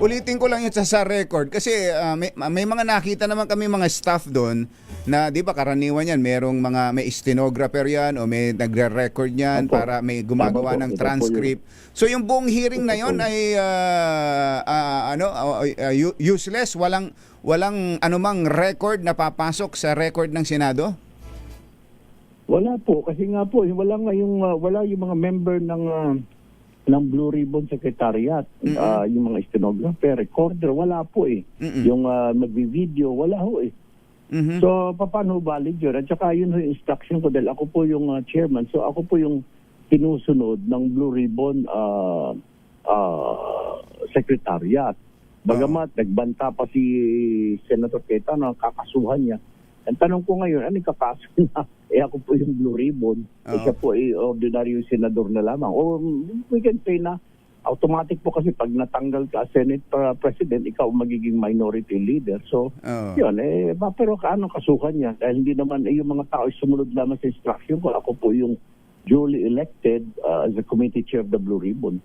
ulitin ko lang yung sa record kasi may mga nakita naman kami mga staff doon na 'di ba karaniwan yan, may stenographer yan o may nagre-record yan Opo. para may gumagawa Tama po, ng ito po transcript. So yung buong hearing na Ito po yon yun. ay useless, walang anumang record na papasok sa record ng Senado? Wala po kasi nga po wala yung mga member ng Blue Ribbon Secretariat, yung mga stenographer, recorder, wala po eh. Yung magvi-video, wala ho eh. So paano valid yun? At saka yun yung instruction ko dahil ako po yung chairman, so ako po yung tinusunod ng Blue Ribbon Secretariat. Bagamat nagbanta pa si Senator Cayetano, kakasuhan niya. Ang tanong ko ngayon, ano yung kakaso na? Ako po yung Blue Ribbon. Siya po ay ordinary senador na lamang. O we can say na automatic po kasi pag natanggal ka Senate President, ikaw magiging minority leader. So, yun. Pero kaano kasuhan niya? Dahil hindi naman yung mga tao sumunod lamang sa instruction ko. Ako po yung duly elected as the committee chair of the Blue Ribbon.